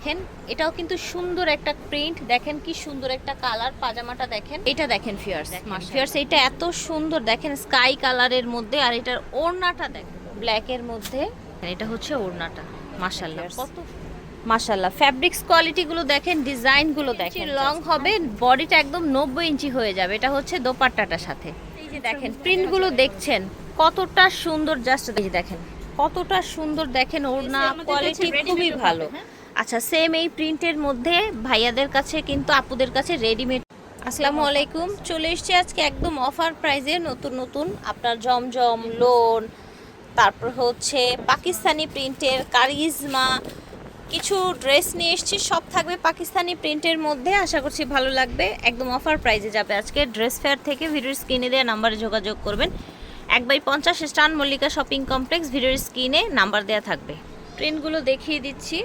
দেখেন এটাও কিন্তু সুন্দর একটা প্রিন্ট, দেখেন কি সুন্দর একটা কালার। পাজামাটা দেখেন, এটা দেখেন ফিয়ার্স, ফিয়ার্স এটা এত সুন্দর, দেখেন স্কাই কালারের মধ্যে। আর এটার ওড়নাটা দেখেন ব্ল্যাকের মধ্যে, এটা হচ্ছে ওড়নাটা। মাশাআল্লাহ কত মাশাআল্লাহ, ফ্যাব্রিক্স কোয়ালিটি গুলো দেখেন, ডিজাইন গুলো দেখেন। লং হবে, বডিটা একদম 90 ইঞ্চি হয়ে যাবে। এটা হচ্ছে দোপাট্টাটার সাথে। এই যে দেখেন প্রিন্ট গুলো দেখছেন কতটা সুন্দর, জাস্ট এই যে দেখেন কতটা সুন্দর, দেখেন ওড়না কোয়ালিটি খুবই ভালো। আচ্ছা, সেম এই প্রিন্টের মধ্যে ভাইয়াদের কাছে কিন্তু আপুদের কাছে রেডিমেড। আসসালামু আলাইকুম, চলে এসেছি আজকে একদম অফার প্রাইজে নতুন নতুন আপনার জমজম, লোন, তারপর হচ্ছে পাকিস্তানি প্রিন্টের কারিজমা কিছু ড্রেস নিয়ে এসেছি। সব থাকবে পাকিস্তানি প্রিন্টের মধ্যে, আশা করছি ভালো লাগবে। একদম অফার প্রাইজে যাবে আজকে ড্রেস ফেয়ার থেকে। ভিডিওর স্ক্রিনে দেওয়া নাম্বারে যোগাযোগ করবেন। 1/50 স্টান মল্লিকা শপিং কমপ্লেক্স, ভিডিওর স্ক্রিনে নাম্বার দেওয়া থাকবে। প্রিন্টগুলো দেখিয়ে দিচ্ছি।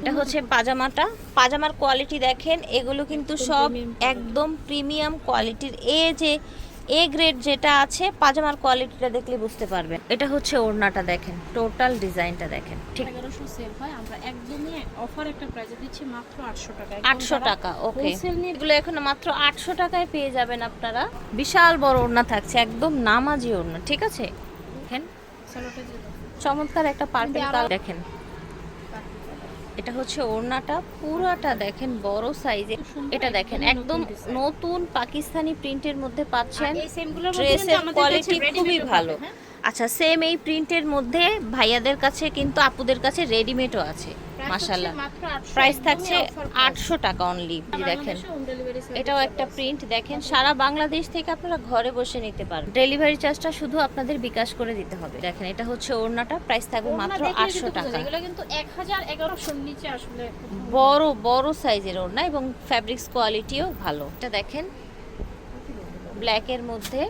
এটা হচ্ছে পাজামাটা, পাজামার কোয়ালিটি দেখেন, এগুলো কিন্তু সব একদম প্রিমিয়াম কোয়ালিটির। এ গ্রেড যেটা আছে, পাজামার কোয়ালিটিটা দেখলে বুঝতে পারবেন। এটা হচ্ছে ওড়নাটা দেখেন, টোটাল ডিজাইনটা দেখেন। ঠিক 1100 সেল হয়, আমরা একদমই অফার একটা প্রাইসে দিচ্ছি মাত্র 800 টাকা। 800 টাকা, ওকে। এগুলো এখন মাত্র 800 টাকায় পেয়ে যাবেন আপনারা। বিশাল বড় ওড়না থাকছে, একদম নামাজি ওড়না, ঠিক আছে। দেখেন চমৎকার একটা পার্পল কালার দেখেন। এটা হচ্ছে ওড়নাটা, পুরাটা দেখেন বড় সাইজের। এটা দেখেন একদম নতুন পাকিস্তানি প্রিন্টের মধ্যে পাচ্ছেন। ড্রেসের কোয়ালিটি খুবই ভালো। আচ্ছা, সেম এই প্রিন্টের মধ্যে ভাইয়াদের কাছে কিন্তু আপুদের কাছে রেডিমেডও আছে। মাশাআল্লাহ, প্রাইস থাকছে 800 টাকা অনলি। দেখেন এটাও একটা প্রিন্ট, দেখেন সারা বাংলাদেশ থেকে আপনারা ঘরে বসে নিতে পারবেন। ডেলিভারি চার্জটা শুধু আপনাদের বিকাশ করে দিতে হবে। দেখেন এটা হচ্ছে ওড়নাটা, প্রাইস থাকবে মাত্র 800 টাকা। এগুলো কিন্তু 1100 নিচে আসলে বড় বড় সাইজের ওড়না এবং ফ্যাব্রিক্স কোয়ালিটিও ভালো। এটা দেখেন ব্ল্যাকের মধ্যে,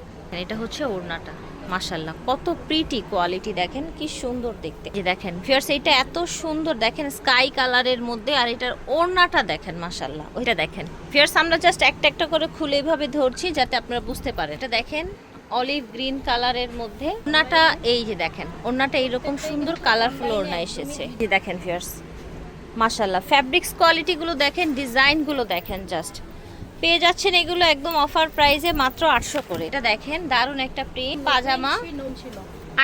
এটা হচ্ছে ওড়নাটা। মাশাআল্লাহ কত প্রিটি কোয়ালিটি, দেখেন কি সুন্দর দেখতে। যে দেখেন ফিয়ার্স, এটা এত সুন্দর, দেখেন স্কাই কালারের মধ্যে। আর এটার ওড়নাটা দেখেন মাশাআল্লাহ। ওইটা দেখেন ফিয়ার্স, আমরা জাস্ট একটা একটা করে খুলে এভাবে ধরছি যাতে আপনারা বুঝতে পারেন। এটা দেখেন অলিভ গ্রিন কালারের মধ্যে ওড়নাটা। এই যে দেখেন ওড়নাটা এইরকম সুন্দর কালারফুল ওড়না এসেছে। যে দেখেন ফিয়ার্স মাশাআল্লাহ, ফ্যাব্রিক্স কোয়ালিটি গুলো দেখেন, ডিজাইন গুলো দেখেন, জাস্ট পেয়ে যাচ্ছেন এগুলো একদম অফার প্রাইসে মাত্র 800 করে। এটা দেখেন দারুন একটা প্রিন্ট পাজামা,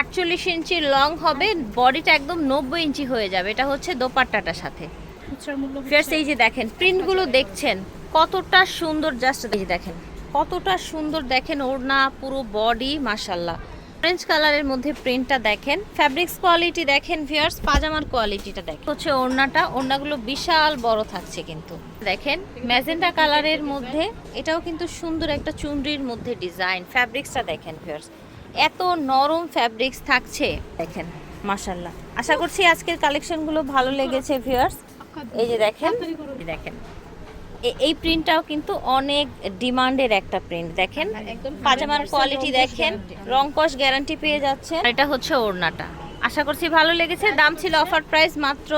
48 ইঞ্চি লং হবে, বডিটা একদম 90 ইঞ্চি হয়ে যাবে। এটা হচ্ছে দোপাট্টাটার সাথে। ফিয়ার্স এই যে দেখেন প্রিন্টগুলো দেখছেন কতটা সুন্দর, জাস্ট এই যে দেখেন কতটা সুন্দর, দেখেন ওড়না পুরো বডি মাশাআল্লাহ। অরেঞ্জ কালারের মধ্যে প্রিন্টটা দেখেন, ফ্যাব্রিক্স কোয়ালিটি দেখেন ভিউয়ার্স, পাজামার কোয়ালিটিটা দেখেন। হচ্ছে ওড়নাটা, ওড়নাগুলো বিশাল বড় থাকছে কিন্তু। দেখেন ম্যাজেন্টা কালারের মধ্যে, এটাও কিন্তু সুন্দর একটা চুনরির মধ্যে ডিজাইন। ফ্যাব্রিক্সটা দেখেন ভিউয়ার্স, এত নরম ফ্যাব্রিক্স থাকছে দেখেন মাশাআল্লাহ। আশা করছি আজকের কালেকশনগুলো ভালো লেগেছে ভিউয়ার্স। এই যে দেখেন, দেখেন এই প্রিন্টটাও কিন্তু অনেক ডিমান্ডের একটা প্রিন্ট। দেখেন পাজামার কোয়ালিটি দেখেন, রং কস গ্যারান্টি পেয়ে যাচ্ছে। এটা হচ্ছে ওড়নাটা, আশা করছি ভালো লেগেছে। দাম ছিল অফার প্রাইস মাত্র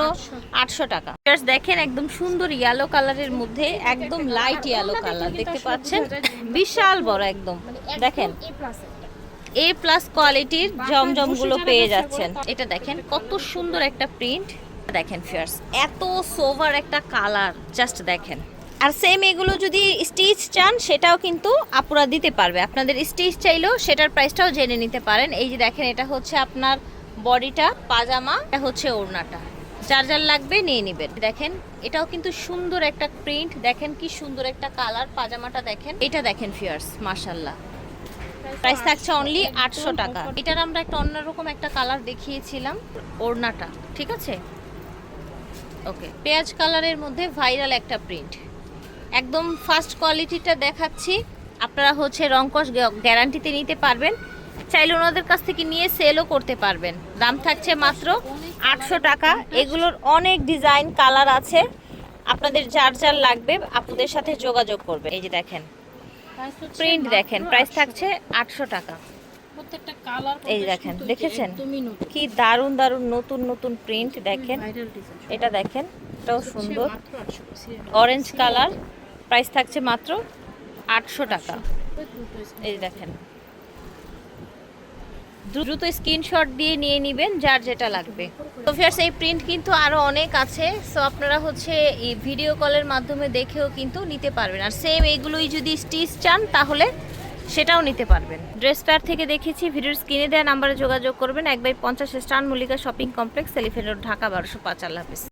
800 টাকা। দেখেন একদম সুন্দর ইয়েলো কালারের মধ্যে, একদম লাইট ইয়েলো কালার দেখতে পাচ্ছেন, বিশাল বড় একদম। দেখেন এ প্লাস কোয়ালিটির জমজম গুলো পেয়ে যাচ্ছেন। এটা দেখেন কত সুন্দর একটা প্রিন্ট, দেখেন ফিয়ার্স এত সোভার একটা কালার, জাস্ট দেখেন। আর সেম এগুলো যদি স্টিচ চান সেটাও কিন্তু আপুরা দিতে পারবে। আপনাদের স্টিচ চাইলেও সেটার প্রাইসটাও জেনে নিতে পারেন। এই যে দেখেন এটা হচ্ছে আপনার বডিটা, পাজামা, এটা হচ্ছে ওড়নাটা। যার যার লাগবে নিয়ে নেবেন। দেখেন এটাও কিন্তু সুন্দর একটা প্রিন্ট, দেখেন কি সুন্দর একটা কালার। পাজামাটা দেখেন, এটা দেখেন ফিয়ার্স মাশাআল্লাহ, প্রাইস থাকছে অনলি 800 টাকা। এটার আমরা একটা অন্যরকম একটা কালার দেখিয়েছিলাম, ওড়নাটা ঠিক আছে ওকে। পেঁয়াজ কালারের মধ্যে ভাইরাল একটা প্রিন্ট, একদম ফার্স্ট কোয়ালিটিটা দেখাচ্ছি। আপনারা হচ্ছে রংকশ গ্যারান্টিতে নিতে পারবেন, চাইলে ওনাদের কাছ থেকে নিয়ে সেলও করতে পারবেন। দাম থাকছে মাত্র 800 টাকা। এগুলোর অনেক ডিজাইন কালার আছে, আপনাদের যার যার লাগবে আপুদের সাথে যোগাযোগ করবে। এই যে দেখেন প্রিন্ট দেখেন, প্রাইস থাকছে 800 টাকা। প্রত্যেকটা কালার এই দেখেন, দেখেছেন কি দারুন দারুন নতুন নতুন প্রিন্ট দেখেন। এটা দেখেন এটাও সুন্দর, অরেঞ্জ কালার, প্রাইস থাকছে মাত্র 800 টাকা। এই দেখেন দ্রুত স্ক্রিনশট দিয়ে নিয়ে নেবেন যার যেটা লাগবে। তো ফিয়ার্স এই প্রিন্ট কিন্তু আরও অনেক আছে, সো আপনারা হচ্ছে এই ভিডিও কলের মাধ্যমে দেখেও কিন্তু নিতে পারবেন। আর সেম এইগুলোই যদি স্টিচ চান তাহলে সেটাও নিতে পারবেন। ড্রেস পেয়ার থেকে দেখেছি, ভিডিওর স্ক্রিনে দেওয়া নাম্বারে যোগাযোগ করবেন। 1/50 স্টান Mallika shopping complex, elephant road, Dhaka 1205। আল্লাহ হাফেজ।